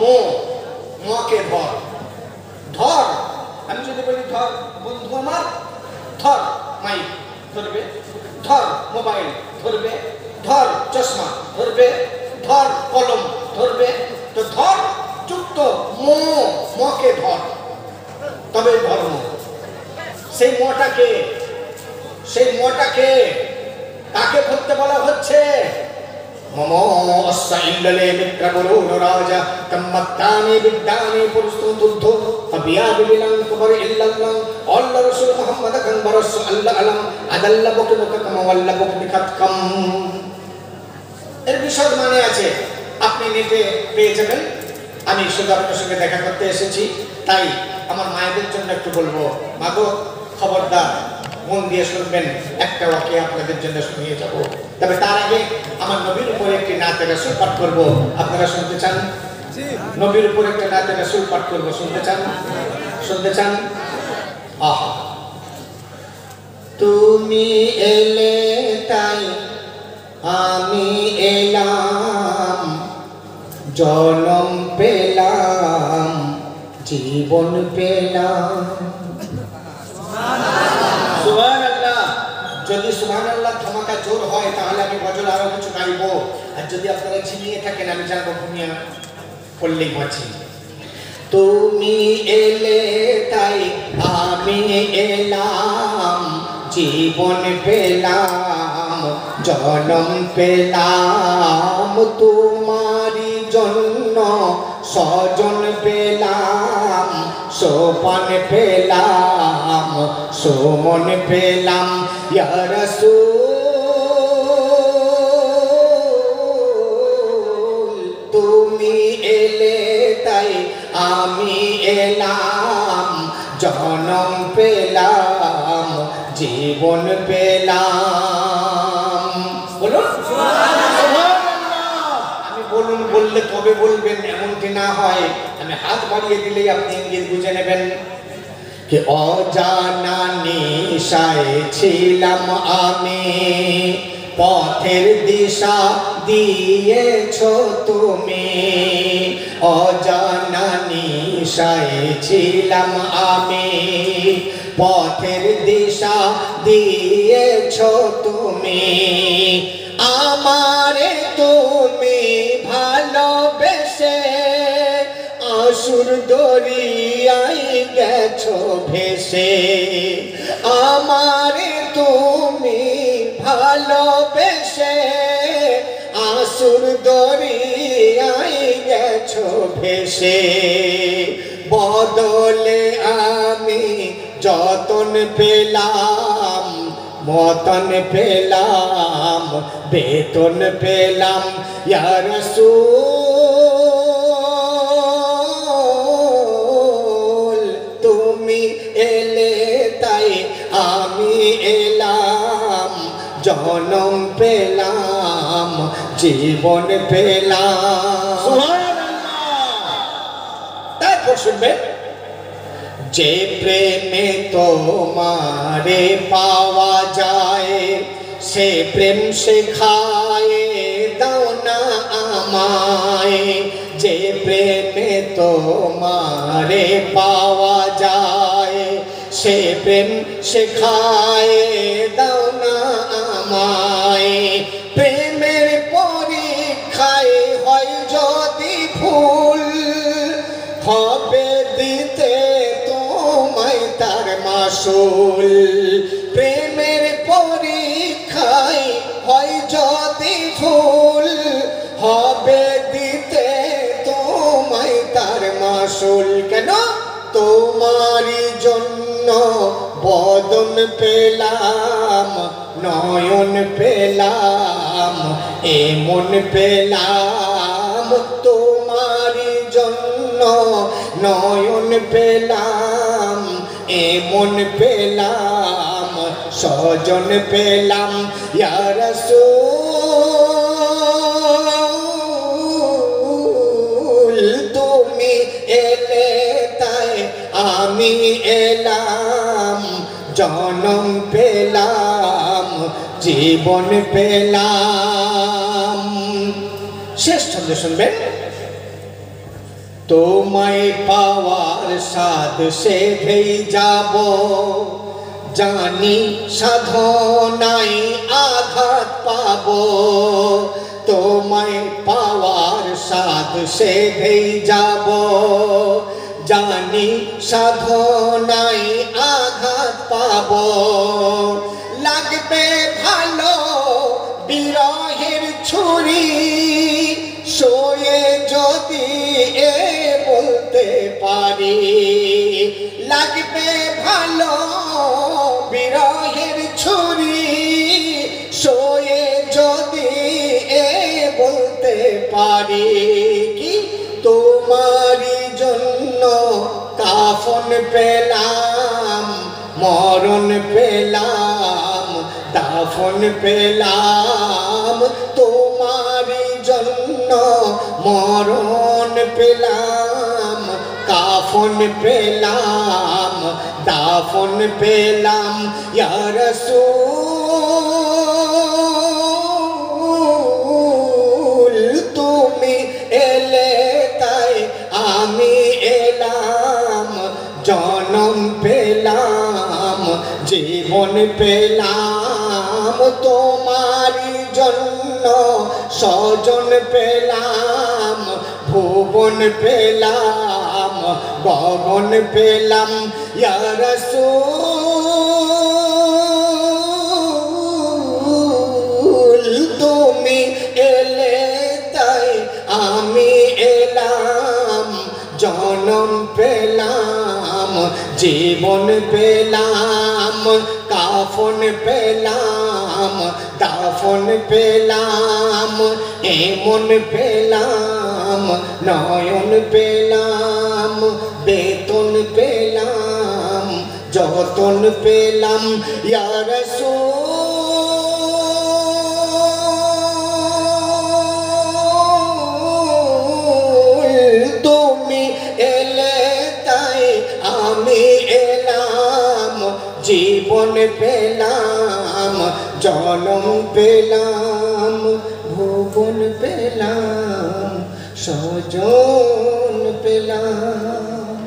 মো, মকে ধর, ধর। আমি যদি বলি ধর বন্ধু আমার, ধর মাইক ধরবে, ধর মোবাইল ধরবে, ধর চশমা ধরবে, ধর কলম ধরবে। তো ধর যুক্ত মো, মকে ধর, তবে ধর্ম। সেই মটাকে, সেই মটাকে কাকে ধরতে বলা হচ্ছে? মম অস্সাইল্লালে মিত্রবরুণ রাজা তম্মত্তানি বিদ্যানি পুরুষতুম তুদ্ধ ফাবিয়া বিবিলাং কুবর ইল্লাল্লাহ আল্লাহ রাসূল মুহাম্মদ খান বরস আল্লাহ আলম আদাল্লা বকুবক কামাওয়াল্লা বকুবিখাত কাম। এর বিশদ মানে আছে, আপনি নেটে পেয়ে যাবেন। আমি শুধু আপনার সঙ্গে দেখা করতে এসেছি, তাই আমার মায়েদের জন্য একটু বলবো, মাগো খবরদার মন দিয়ে শুনবেন, একটা ওয়াকে আপনাদের জন্য শুনিয়ে যাব। তবে তার আগে আমার নবীর উপরে একটি নাতে রাসূল পাঠ করব। আপনারা শুনতে চান? নবীর উপরে একটা নাতে রাসূল পাঠ করব, শুনতে চান? শুনতে চান? আহা, তুমি এলে তাই আমি এলাম, জনম পেলাম, জীবন পেলাম। সুবহানাল্লাহ। যদি সুবহানাল্লাহ ধমাকা জোর হয় তাহলে আমি গজল আরো কিছু গাইবো, আর যদি আপনারা ঝিমিয়ে থাকেন আমি জানবো ঘুমিয়ে পড়লেই বাঁচি। তুমি এলে তাই আমি এলাম, জীবন পেলাম, জনম পেলাম, তোমারি জন্য স্বজন পেলাম, সোপান পেলাম, সুমন পেলাম। ইয়া রাসূল তুমি এলে তাই আমি এলাম, জনম পেলাম, জীবন পেলাম। বলুন আমি বলুন বললে তবে বলবেন, এমনটি না হয় আমি হাত বাড়িয়ে দিলেই আপনি ইঙ্গিত বুঝে নেবেন। कि অজানা নিশায় ছিলাম আমি, পথের দিশা দিয়েছো তুমি। অজানা নিশায় ছিলাম আমি, পথের দিশা দিয়েছো তুমি। আমারে তুমি ভালোবেসে আসুর দরিয়ায় গেছো ভেসে। আমারে তুমি ভালোবেসে আসুর দরিয়ায় গেছো ভেসে। বদলে আমি যতন পেলাম, মতন পেলাম, বেতন পেলাম। ইয়া রাসূল তুমি এলে তাই আমি এলাম, জনম পেলাম, জীবন পেলাম। সুবহানাল্লাহ। তারপর শুনবেন, যে প্রেমে তোমারে পাওয়া যায়, সে প্রেম শেখায় দাও না আমায়। যে প্রেমে তোমারে পাওয়া যায়, সে প্রেম শেখায় দাও না আমায়। প্রেমের পরীক্ষায় হয় যদি ভুল, হবে দিতে তোমায় তার মাসুল। প্রেমের পরীক্ষায় হয় যদি ভুল, হবে দিতে তোমায় তার মাসুল। কেন? তোমারই জন্য বদন পেলাম, নয়ন পেলাম, এমন পেলাম। তোমারই জন্য নয়ন পেলাম, এমন পেলাম, স্বজন পেলাম। ইয়া রাসূল তুমি এলে তাই আমি এলাম, জনম পেলাম, জীবন পেলাম। শেষ ছন্দে শুনবেন, তোমায় পাওয়ার সাধ সেধেই যাব, জানি সাধনায় আঘাত পাব। তোমায় পাওয়ার সাধ সেধেই যাব, জানি সাধনায় আঘাত পাব। লাগবে ভালো বিরহের ছুরি, শোয়ে যদি এ বলতে পারি। লাগবে ভালো বিরহের ছুরি, শোয়ে যদি এ বলতে পারি। কি তোমারই জন্য কাফন পেলাম, মরণ পেলাম, দাফন পেলাম। তোমারই জন্য মরণ পেলাম, কাফন পেলাম, দাফন পেলাম। ইয়া রাসূল তুমি এলে তাই আমি এলাম, জনম পেলাম, জীবন পেলাম। তোমারই জন্য স্বজন পেলাম, ভুবন পেলাম, গগন পেলাম। ইয়া রাসূল তুমি এলে তাই আমি এলাম, জনম পেলাম, জীবন পেলাম, কাফন পেলাম, দাফন পেলাম। এমন পেলাম, নয়ন পেলাম, বেতন পেলাম, যতন পেলাম। ইয়া রাসূল তুমি এলে তাই আমি এলাম, জীবন পেলাম, জনম পেলাম, ভুবন পেলাম, স্বজন পেলাম।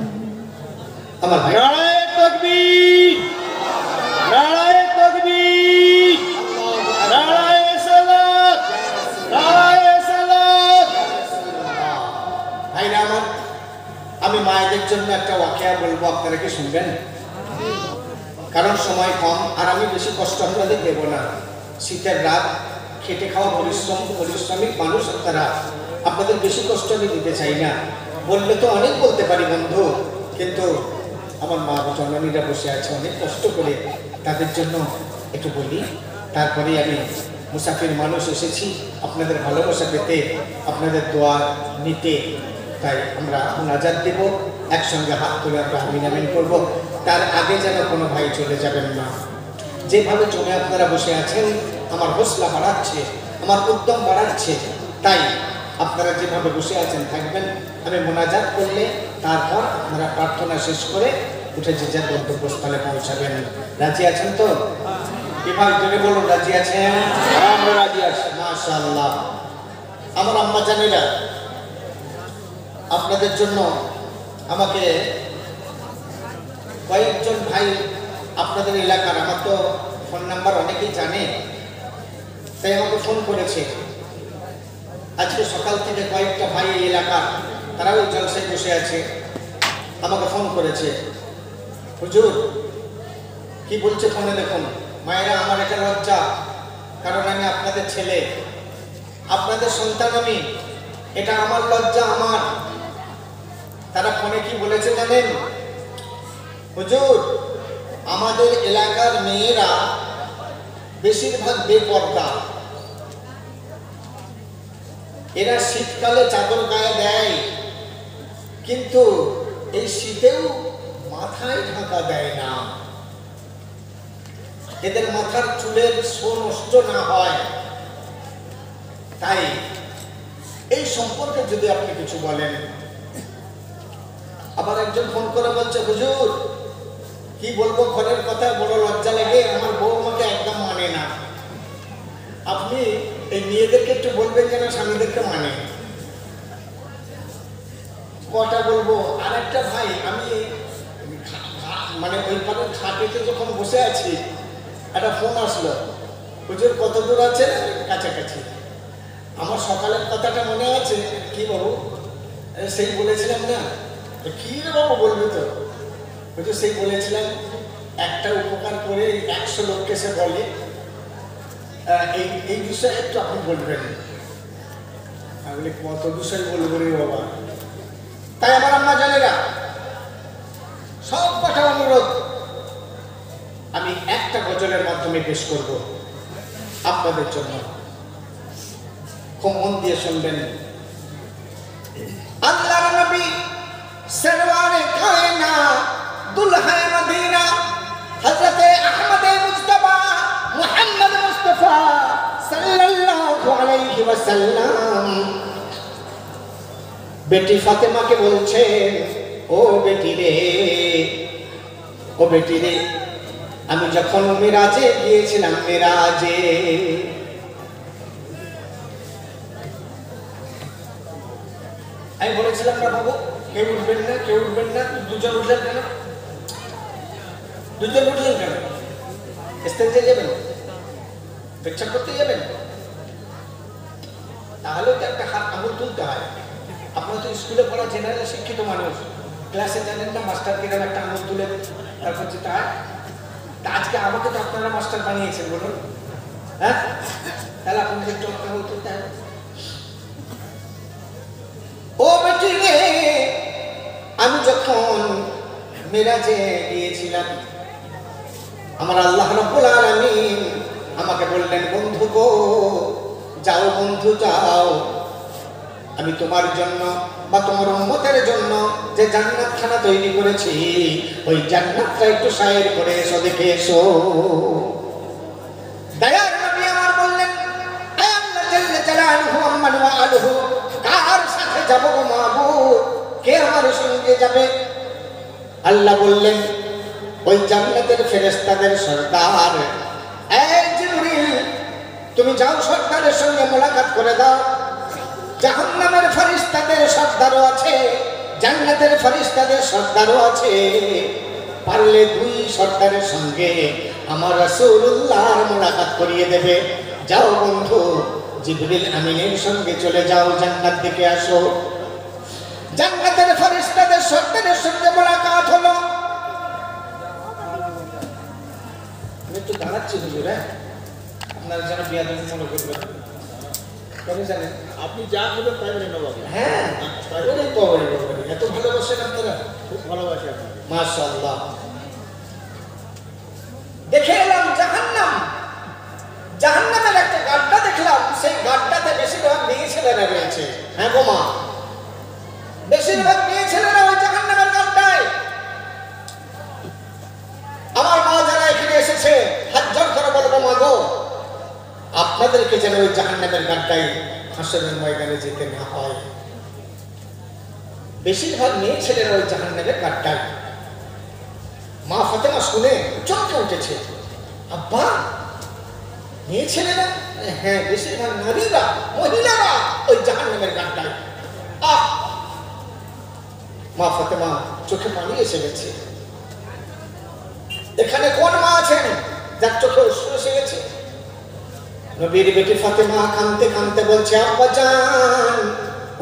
আমার ভাই নারায়ে তাকবীর, নারায়ে তাকবীর, নারায়ে সালাত, নারায়ে সালাত। ভাইরা আমার, আমি মায়েদের জন্য একটা ওয়াকিয়া বলবো, আপনারা কি শুনবেন? কারণ সময় কম আর আমি বেশি কষ্ট আপনাদের দেব না। শীতের রাত, খেটে খাওয়া পরিশ্রমিক মানুষ আপনারা, আপনাদের বেশি কষ্ট আমি দিতে চাই না। বললে তো অনেক বলতে পারি বন্ধু, কিন্তু আমার মা জননীরা বসে আছে অনেক কষ্ট করে, তাদের জন্য একটু বলি। তারপরে আমি মুসাফির মানুষ এসেছি আপনাদের ভালোবাসা পেতে, আপনাদের দোয়া নিতে। তাই আমরা মুনাজাত দেব, একসঙ্গে হাত তুলে আমরা আমিন আমিন করবো। তার আগে যেন কোনো ভাই চলে যাবেন না। যেভাবে জমে আপনারা বসে আছেন আমার হৌসলা বাড়াচ্ছে, আমার উদ্যম বাড়াচ্ছে। তাই আপনারা যেভাবে বসে আছেন থাকবেন, আমি মোনাজাত করলে তারপর আপনারা প্রার্থনা শেষ করে উঠে যে যার গন্তব্যস্থলে পৌঁছাবেন। রাজি আছেন তো? এবার জোরে বলুন, রাজি আছেন? আমরা রাজি আছি। মাশাআল্লাহ। আমার আম্মা জানেরা, আপনাদের জন্য আমাকে কয়েকজন ভাই আপনাদের এলাকার, আমার তো ফোন নাম্বার অনেকেই জানে, তাই আমাকে ফোন করেছে। আজকে সকাল থেকে কয়েকটা ভাই এই এলাকার, তারাও ওই জলসায় বসে আছে, আমাকে ফোন করেছে। হুজুর কি বলছে ফোনে দেখুন। মায়েরা, আমার এটা লজ্জা, কারণ আমি আপনাদের ছেলে, আপনাদের সন্তান আমি, এটা আমার লজ্জা আমার। তারা ফোনে কি বলেছে জানেন? হুজুর, আমাদের এলাকার মেয়েরা বেশিরভাগ বেপর্দা, এরা শীতকালে চাদর গায়ে দেয়, কিন্তু এই শীতেও মাথায় ঢাকা দেয় না। এদের মাথার চুলের শো নষ্ট না হয়। তাই এই সম্পর্কে যদি আপনি কিছু বলেন। আবার একজন ফোন করে বলছে, হুজুর কি বলবো, ঘরের কথা বড় লজ্জা লাগে, আমার বউ আমাকে একদম মানে না। আপনি এই মেয়েদেরকে একটু বলবেন যেন স্বামীদেরকে মানে। কটা বলবো। আর একটা ভাই, আমি মানে ওই পাড়ার খাটেতে যখন বসে আছি একটা ফোন আসলো, হুজুর কত দূর আছে? কাছাকাছি। আমার সকালের কথাটা মনে আছে। কি বাবু? সেই বলেছিলাম না। কি রে বাবু বলবি তো? হুজুর সেই বলেছিলাম একটা উপকার করে 100 লোককে সে বলে, এই বিষয়ে একটু আপনি বলবেন। আমি বলি কত বিষয় বলবো রে বাবা। তাই আমার আম্মা জানেরা সব কথা অনুরোধ আমি একটা গজলের মাধ্যমে পেশ করব আপনাদের জন্য। খুব মন দিয়ে শুনবেন। আল্লাহর নবী সরওয়ারে কায়নাত দুলহায়ে মদিনা হযরতে আহমদে মুজতবা মুহাম্মদ মুস্তাফা সাল্লাল্লাহু আলাইহি ওয়াসাল্লাম বেটি ফাতেমাকে বলছেন, ও বেটি রে, ও বেটি রে, আমি যখন মিরাজে গিয়েছিলাম, মিরাজে আমি বলেছিলাম না বাবু কেউ উঠবেন না, কেউ উঠবেন না। দুজন উঠলেন কেন? দুজন উঠলেন কেন? স্টেজে যাবেন, পেচ্ছাপ করতে যাবেন, তাহলে তো একটা হাত আঙুল তুলতে হয়। আপনারা তো স্কুলে পড়া জেনারেল শিক্ষিত মানুষ, ক্লাসে জানেন না মাস্টার কিরকম একটা আঙুল তুলে তারপর যেটা হয়। তা আজকে আমাকে তো আপনারা মাস্টার বানিয়েছেন বলুন, হ্যাঁ? তাহলে আপনাদের একটু আঙুল তুলতে হবে। ও বেটি রে, আমি যখন মিরাজে গিয়েছিলাম, আমার আল্লাহ রাব্বুল আলামিন আমাকে বললেন, বন্ধু গো, যাও বন্ধু যাও, আমি তোমার জন্য বা তোমার উম্মতের জন্য যে জান্নাতখানা তৈরি করেছি, ওই জান্নাতটা একটু সাইর করে এসো, দেখে এসো। দয়ার নবী আমার বললেন, আয় আল্লাহ জাল্লা জালালুহু আম্মান ওয়া আলহু, কার সাথে যাব গো মাবুদ? কে আমার সঙ্গে যাবে? আল্লাহ বললেন, ওই জান্নাতের ফেরেশতাদের সরদার, এই জিবরিল, তুমি যাও সরদারের সঙ্গে মোলাকাত করে দাও। জাহান্নামের ফেরেশতাদের সর্দারও আছে, জান্নাতের ফেরেশতাদের সর্দারও আছে। পারলে দুই সর্দারের সঙ্গে আমার রাসূলুল্লাহর মোলাকাত করিয়ে দেবে। যাও বন্ধু, জিবরিল আমিনের সঙ্গে চলে যাও, জান্নাত দেখে আসো। জান্নাতের ফেরেশতাদের সর্দারের সঙ্গে মোলাকাত হলো। আমি একটু দাঁড়াচ্ছি হুজুর, হ্যাঁ, আপনারা যেন বিয়াদবি মনে করবেন। কেন জানেন? আপনি যা করবেন তাই মেনে নেব। হ্যাঁ, এত ভালোবাসেন আপনারা? খুব ভালোবাসি আপনাকে। মাশাআল্লাহ। দেখে এলাম জাহান্নাম, জাহান্নামের একটা গাড্ডা দেখলাম। সেই গাড্ডাতে বেশিরভাগ মেয়ে ছেলেরা রয়েছে। হ্যাঁ গো মা, বেশিরভাগ মেয়ে ছেলেরা ওই জাহান্নামের গাড্ডায়। আমার মা যারা এখানে এসেছে হাত জোড় করে বলবো, মা গো, আপনাদেরকে যেন ওই জাহান্নামের গাড্ডায় হাসরের ময়দানে যেতে না হয়। বেশিরভাগ মেয়ে ছেলেরা ওই জাহান্নামের গাড্ডায়। মা ফাতেমা শুনে চমকে উঠেছে, আব্বা, মেয়ে ছেলেরা? হ্যাঁ, বেশিরভাগ নারীরা, মহিলারা ওই জাহান্নামের গাড্ডায়। মা ফাতেমা চোখে পানি এসে গেছে। এখানে কোন মা আছেন যার চোখে অশ্রু এসে গেছে? নবীর বেটি ফাতেমা কাঁদতে কাঁদতে বলছে, আব্বা জান,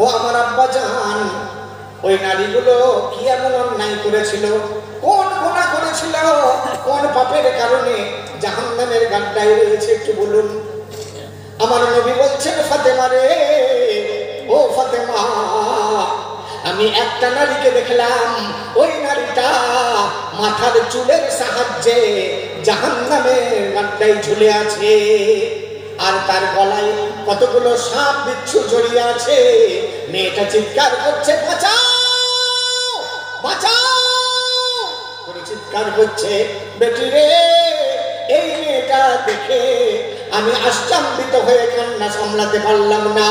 ও আমার আব্বা জান, ওই নারীগুলো কি এমন অন্যায় করেছিল, কোন গুনাহ করেছিল, কোন পাপের কারণে জাহান্নামের গাড্ডায় রয়েছে, একটু বলুন। আমার নবী বলছেন, ফাতেমা রে, ও ফাতেমা, আমি একটা নারীকে দেখলাম, ওই নারীটা মাথার চুলের সাহায্যে জাহান্নামের গাড্ডায় ঝুলে আছে, আর তার গলায় কতগুলো সাপ বিচ্ছু জড়িয়ে আছে। মেয়েটা চিৎকার করছে, বাঁচাও বাঁচাও করে চিৎকার করছে। বেটি রে, এই মেয়েটা দেখে আমি আশ্চর্যিত হয়ে কান্না সামলাতে পারলাম না।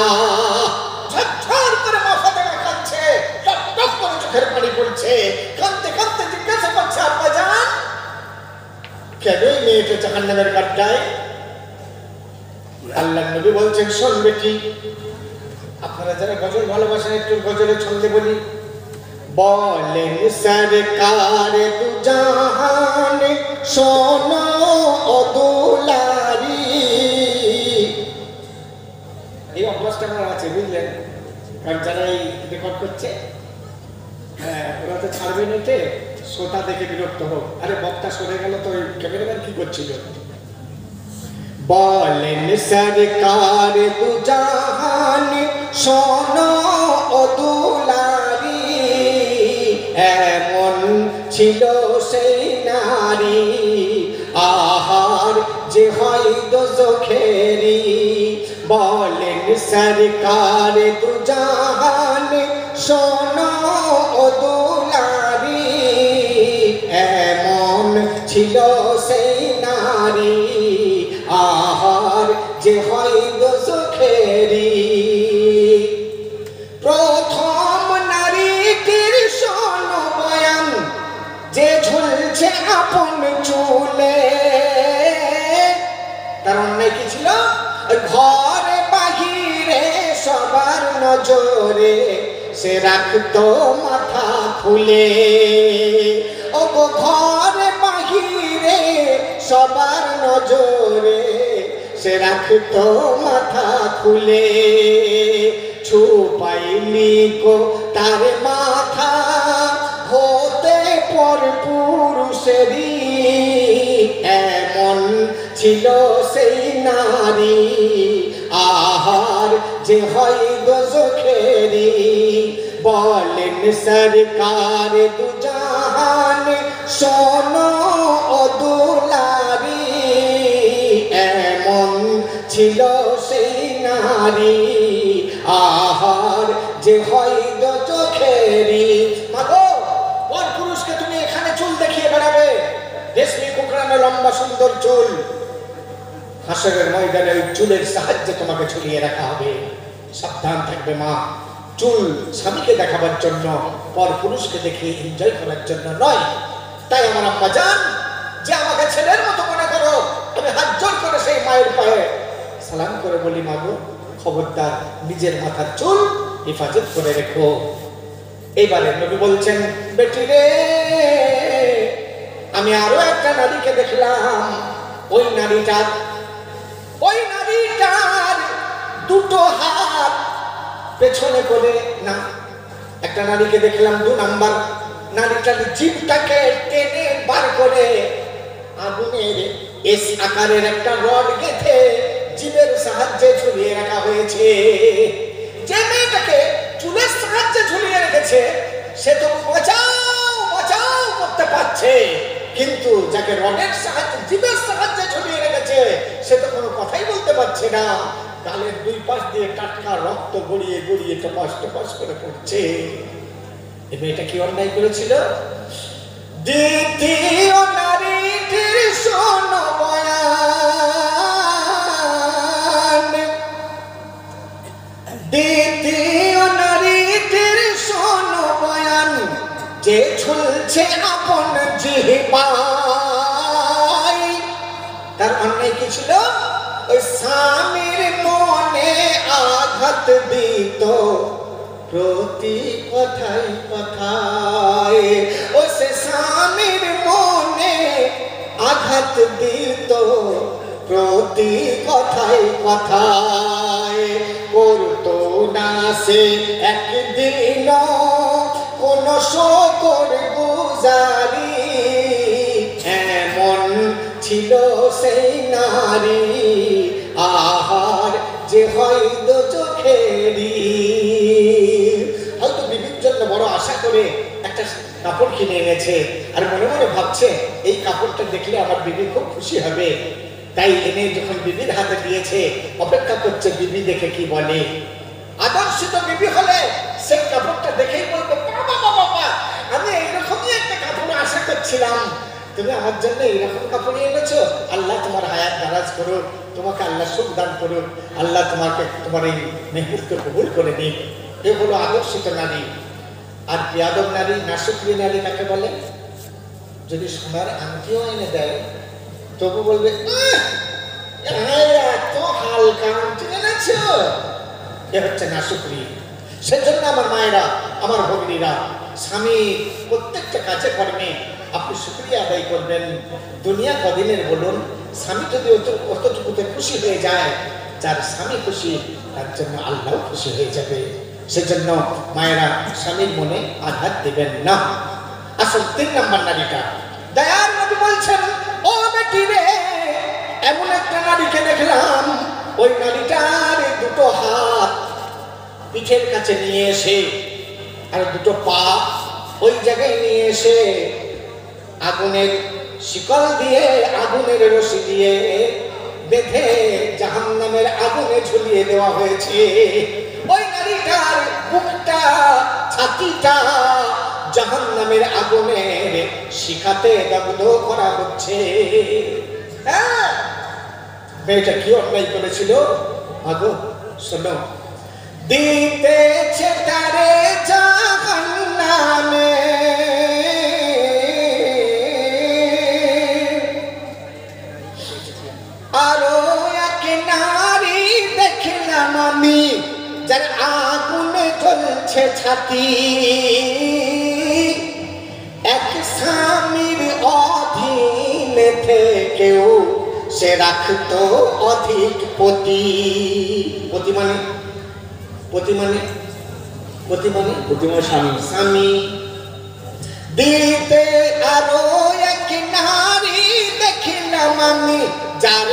ঝরঝর করে মা ফাতেমা কাঁদছে, টপ টপ করে চোখের পানি পড়ছে। কাঁদতে কাঁদতে জিজ্ঞাসা করছে, আব্বা জান, কেন এই মেয়েটা জাহান্নামের গাড্ডায়? আল্লাহর নবী বলছেন, শোন বেটি, আপনারা যারা গজল ভালোবাসেন একটু গজলের ছন্দে বলি। বলেন সরকার দু জাহান শোনো ও দুলারি। এই অভ্যাসটা আমার আছে, বুঝলেন? কারণ যারা এই রেকর্ড করছে, হ্যাঁ, ওরা তো ছাড়বে নিতে, শ্রোতা দেখে বিরক্ত হোক। আরে বক্তা সরে গেল তো ওই ক্যামেরাম্যান কি করছিল? বলেন সরকার দু জাহান শোনো ও দুলারি, এমন ছিল সেই নারী আহার যে হয় দোজখেরি। বলেন সরকার দু জাহান শোনো ও দুলারি, এমন ছিল সেই নারী আহার যে হয় দোজখেরি। প্রথম নারীটির শোনো বয়ান, যে ঝুলছে আপন চুলে। তার অন্যায় কি ছিল? ঘরে বাহিরে সবার নজরে সে রাখতো মাথা খুলে। ও গো ঘরে বাহিরে সবার নজরে সে রাখতো মাথা খুলে। ছুপাইনি কো তার মাথা হতে পর পুরুষেরই, এমন ছিল সেই নারী আহার যে হয় দোজখেরি। বলেন সরকার দু জাহান শোনো ও দুলারি, এমন ছিল সেই নারী আহার যে হয় দোজখেরি। মাগো, পর পুরুষকে তুমি এখানে চুল দেখিয়ে বেড়াবে, রেশমি কুকড়ানো লম্বা সুন্দর চুল, হাসরের ময়দানে ওই চুলের সাহায্যে তোমাকে ঝুলিয়ে রাখা হবে। সাবধান থাকবে মা, চুল স্বামীকে দেখাবার জন্য, পর পুরুষকে দেখে এনজয় করার জন্য নয়। তাই আমার আম্মা জান, যে আমাকে ছেলের মতো মনে করো, আমি হাত জোর করে সেই মায়ের পায়ে সালাম করে বলি, মাগো খবরদার নিজের মাথার চুল হেফাজত করে রেখো। এইবারে নবী বলছেন, বেটি রে, আমি আরো একটা নারীকে দেখলাম। ওই নারীটার দুটো হাত পেছনে করে না। একটা নারীকে দেখলাম 2 নাম্বার, নারীটার জিভটাকে টেনে বার করে আগুনের এস আকারের একটা রড গেঁথে জিভের সাহায্যে ঝুলিয়ে রাখা হয়েছে। যে মেয়েটাকে চুলের সাহায্যে ঝুলিয়ে রেখেছে সে তো বাঁচাও বাঁচাও করতে পারছে, কিন্তু যাকে রডের সাহায্যে জিভের সাহায্যে ঝুলিয়ে রেখেছে সে তো কোনো কথাই বলতে পারছে না। গালের 2 পাশ দিয়ে টাটকা রক্ত গড়িয়ে গড়িয়ে টপাস টপাস করে পড়ছে। এই মেয়েটা কি অন্যায় করেছিল? দ্বিতীয় নারীটির শোনো বয়ান, দ্বিতীয় নারীটির শোনো বয়ান, যে ঝুলছে আপন জিহ্বায়। তার অন্যায় কি ছিল? ওই স্বামীর মনে আঘাত দিত প্রতি কথায় কথায়। ও সে স্বামীর মনে আঘাত দিত প্রতি কথায় কথায়। করতো না সে একদিন কোন শকর গুজারি, এমন ছিল সেই নারী আহার যে হয় দোজখেরি। হয়তো বিবির জন্য বড় আশা করে একটা কাপড় কিনে এনেছে, আর মনে মনে ভাবছে এই কাপড়টা দেখলে আমার বিবি খুব খুশি হবে। তাই এনে যখন বিবির হাতে দিয়েছে, অপেক্ষা করছে বিবি দেখে কি বলে। আদর্শিত বিবি হলে সেই কাপড়টা দেখেই বলবে, বাবা বাবা, আমি এইরকমই একটা কাপড় আশা করছিলাম, তুমি আমার জন্য এইরকম কাপড় এনেছো। আল্লাহ তোমার হায়াত দারাজ করুক, তোমাকে আল্লাহ সুখ দান করুক, আল্লাহ তোমাকে তোমার এই মেহনতকে কবুল করে দিন। এ হলো আদর্শিত নারী। আর বেয়াদব নারী, নাশুকরি নারী কাকে বলে? যদি সোনার আংটিও এনে দেয় তবু বলবে, এত হালকা আংটি এনেছো। এ হচ্ছে নাশুকরি। সেজন্য আমার মায়েরা আমার ভগিনীরা, স্বামী প্রত্যেকটা কাজে কর্মে আপনি শুকরিয়া আদায় করবেন। দুনিয়া কদিনের বলুন, স্বামী যদি অতটুকুতে খুশি হয়ে যায়, যার স্বামী খুশি তার জন্য আল্লাহ খুশি হয়ে যাবে। সেজন্য মায়েরা স্বামীর মনে আঘাত দিবেন না। আসল 3 নম্বর নারীটা, দয়ার নবী বলছেন, ও বেটি রে, এমন একটা নারীকে দেখলাম, ওই নারীটার 2টো হাত পিঠের কাছে নিয়ে এসে আর 2টো পা ওই জায়গায় নিয়ে এসে আগুনের শিকল দিয়ে, আগুনের রশি দিয়ে বেঁধে জাহান্নামের আগুনে ঝুলিয়ে দেওয়া হয়েছে। ওই নারীটার বুকটা, ছাতিটা জাহান্নামের আগুনের শিখাতে দগ্ধ করা হচ্ছে। হ্যাঁ, মেয়েটা কি অন্যায় করেছিল? আগো শোনো, দিতেছে তারে জাহান্নামে, আরো এক নারী দেখলাম আমি, যার আগুনে জ্বলছে ছাতি। এক স্বামীর অধীনে থেকেও সে রাখতো অধিক পতি। পতি মানে স্বামী। দিতে আরো এক নারী দেখলাম আমি, যার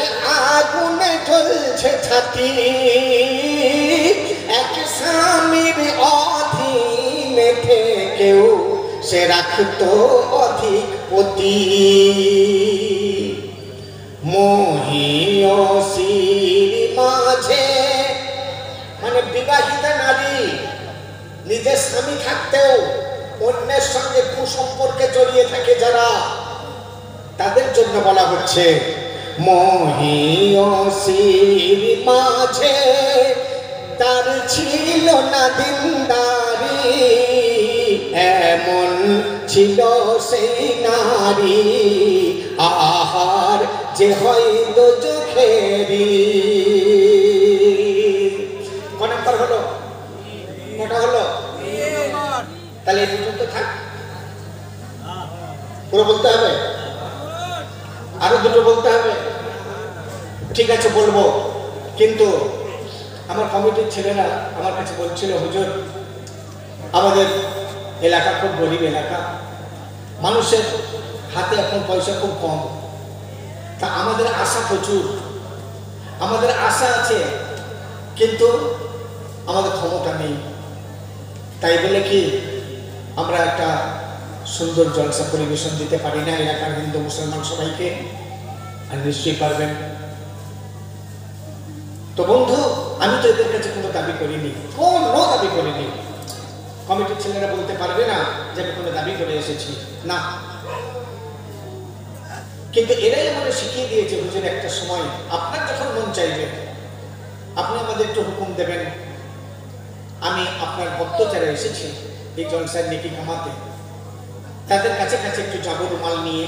আগুনে জ্বলছে ছাতি। এক স্বামীর অধীনে থেকেও সে রাখতো অধিক পতি। মহিয়সীর মাঝে, মানে বিবাহিতা নারী নিজের স্বামী থাকতেও অন্যের সঙ্গে কুসম্পর্কে জড়িয়ে থাকে যারা, তাদের জন্য বলা হচ্ছে, মহিয়সীর মাঝে তার ছিল না দিনদারি, এমন ছিল সেই নারী, আহার যে হয় দোজখেরি। কত হলো? কটা হলো? তাহলে এই পর্যন্ত থাক, পুরো বলতে হবে? আরো 2টো বলতে হবে? ঠিক আছে, বলবো। কিন্তু আমার কমিটির ছেলেরা আমার কাছে বলছিল, হুজুর আমাদের এলাকা খুব গরিব এলাকা, মানুষের হাতে এখন পয়সা খুব কম, তা আমাদের আশা প্রচুর, আমাদের আশা আছে, কিন্তু আমাদের ক্ষমতা নেই। তাই বলে কি আমরা একটা সুন্দর জলসা পরিবেশন দিতে পারি না এলাকার হিন্দু মুসলমান সবাইকে? আর নিশ্চয়ই পারবেন। তো বন্ধু, আমি তো এদের কাছে কোনো দাবি করিনি, কোনো দাবি করিনি। কমিটির ছেলেরা বলতে পারবে না যে আমি কোনো দাবি করে এসেছি, না। কিন্তু এরাই আমাদের শিখিয়ে দিয়েছে, হুজুর একটা সময় আপনার যখন মন চাইবে আপনি আমাদের একটু হুকুম দেবেন, আমি আপনার ভক্ত যারা এসেছি এই জলসার নেকি কামাতে, তাদের কাছে কাছে একটু যাবো রুমাল নিয়ে,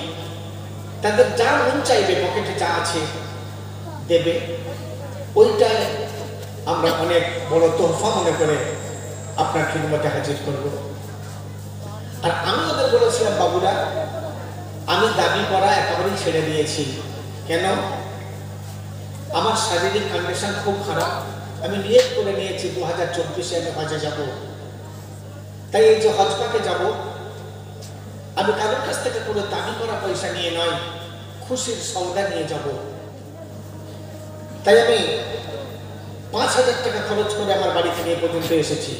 তাদের যা মন চাইবে পকেটে যা আছে দেবে, ওইটাই আমরা অনেক বড় তোহফা মনে করে আপনার খিদমতে হাজির করব। আর আমি ওদের বলেছিলাম, বাবুরা আমি দাবি করা একেবারেই ছেড়ে দিয়েছি। কেন? আমার শারীরিক কন্ডিশন খুব খারাপ। আমি নিয়ত করে নিয়েছি 2024-এ আমি হজে যাব। তাই এই যে হজ পাকে যাব, আমি কারোর কাছ থেকে কোনো দাবি করা পয়সা নিয়ে নয়, খুশির সওদা নিয়ে যাব। তাই আমি 5,000 টাকা খরচ করে আমার বাড়ি থেকে এই পর্যন্ত এসেছি।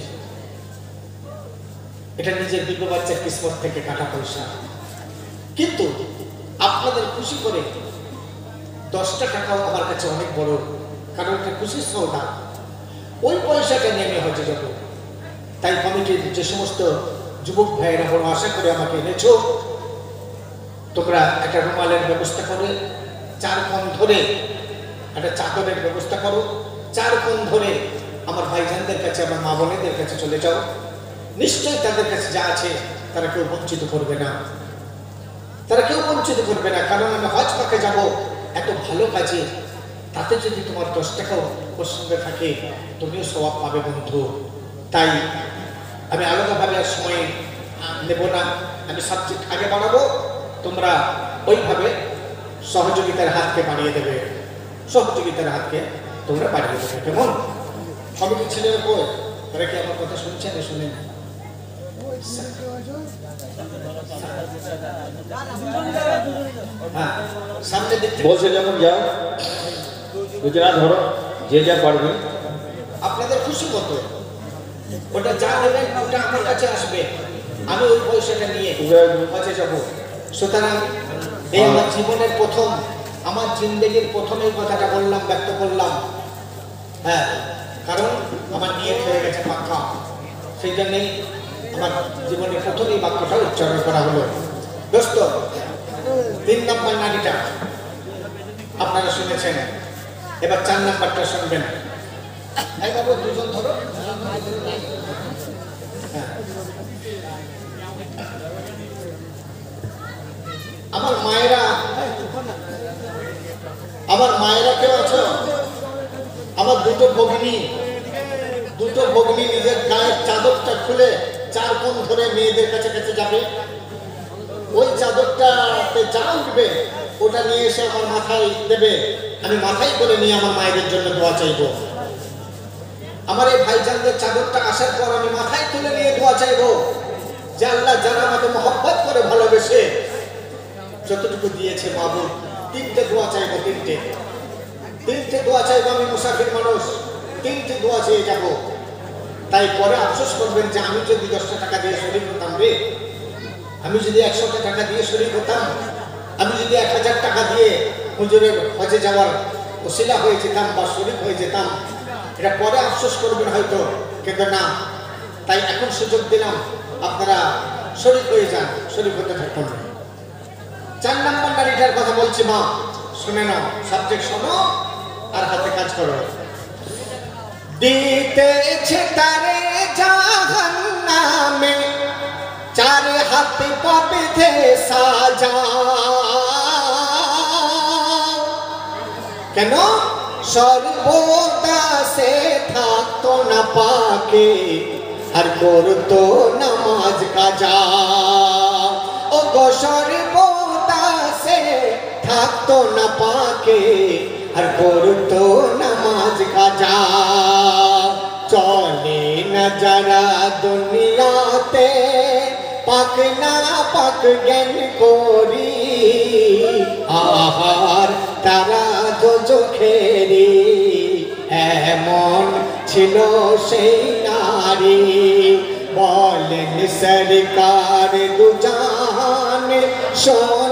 এটা নিজের দুটো বাচ্চার কিসমত থেকে কাটা পয়সা। কিন্তু আপনাদের খুশি করে 10টা টাকাও আমার কাছে অনেক বড়, কারণ এটা খুশির সওদা। ওই পয়সাটা নিয়ে আমি হজে যাব। তাই কমিটির যে সমস্ত যুবক ভাইয়েরা বড় আশা করে আমাকে এনেছো, তোমরা একটা রুমালের ব্যবস্থা করে 4 কোণ ধরে একটা চাদরের ব্যবস্থা করো, 4 কোণ ধরে আমার ভাইজানদের কাছে, আমার মা বোনেদের কাছে চলে যাও। নিশ্চয়ই তাদের কাছে যা আছে তারা কেউ বঞ্চিত করবে না, তারা কেউ বঞ্চিত করবে না। কারণ আমি হজ পাকে যাব এত ভালো কাজে, তাতে যদি তোমার 10 টাকাও ওর সঙ্গে থাকে তুমিও সওয়াব পাবে বন্ধু। তাই আমি আলাদাভাবে আর সময় নেব না, আমি সাবজেক্ট আগে বাড়াবো, তোমরা ওইভাবে সহযোগিতার হাতকে বাড়িয়ে দেবে, সহযোগিতার হাতকে তোমরা বাড়িয়ে দেবে। কেমন কমিটি ছেলের বই তারা কি আমার কথা শুনছেন? শুনেন হ্যাঁ, সামনে দেখতে বলছে যখন যাও গুজরাট ধরো, যে যা পারবে। আপনাদের খুশি মতো ওটা যা নেবেন ওটা আমার কাছে আসবে, আমি ওই পয়সাটা নিয়ে কাছে যাবো। সুতরাং এই আমার জীবনের প্রথম, আমার জিন্দগির প্রথম এই কথাটা বললাম, ব্যক্ত করলাম। হ্যাঁ, কারণ আমার নিয়ত হয়ে গেছে পাক্কা, সেই জন্যেই আমার জীবনের প্রথম এই বাক্যটা উচ্চারণ করা হলো। দোস্ত, 3 নম্বর নারীটা আপনারা শুনেছেন, এবার 4 নম্বরটা শুনবেন। এই বাবু দুজন ধরো। আমার মায়েরা কেউ আছো? আমার দুটো ভগিনী নিজের গায়ের চাদরটা খুলে 4 কোণ ধরে মেয়েদের কাছে কাছে যাবে, ওই চাদরটাতে যা উঠবে ওটা নিয়ে এসে আমার মাথায় দেবে, আমি মাথায় করে নিয়ে আমার মায়েদের জন্য দোয়া চাইবো। আমার এই ভাইজানদের চাদরটা আসার পর আমি মাথায় তুলে নিয়ে দোয়া চাইবো যে আল্লাহ যারা আমাকে মহব্বত করে ভালোবেসে যতটুকু দিয়েছে মাবুদ, 3টে দোয়া চাইবো, 3টে দোয়া চাইবো। আমি মুসাফির মানুষ, 3টে দোয়া চেয়ে যাবো। তাই পরে আফসোস করবেন যে আমি যদি 10টা টাকা দিয়ে শরীর হতাম রে, আমি যদি 100টা টাকা দিয়ে শরীর হতাম, আমি যদি 1000 টাকা দিয়ে হুজুরের হজে যাওয়ার ওসিলা হয়ে যেতাম বা শরীর হয়ে যেতাম, এটা পরে আফসোস করবেন হয়তো, কিন্তু না। তাই এখন সুযোগ দিলাম, আপনারা শরীর হয়ে যান, শরীর হতে থাকুন। 4 নম্বর নারীটার কথা বলছি, মা শুনে নাও, সাবজেক্ট শোনো আর হাতে কাজ করো। দিতেছে তারে জাহান্নামে 4 হাতে পাবে ধে সাজা, কেন? সর্বদা সে থাকতো না পাকে আর করতো নামাজ কাজা। ও গো সর্বদা সে থাকতো না পাকে আর করতো নামাজ কাজা। চলে না যারা দুনিয়াতে পাক না পাক জ্ঞান করি, আহার তারা দোজখেরি, এমন ছিল সেই নারী। বলেন সরকার দুজান শোন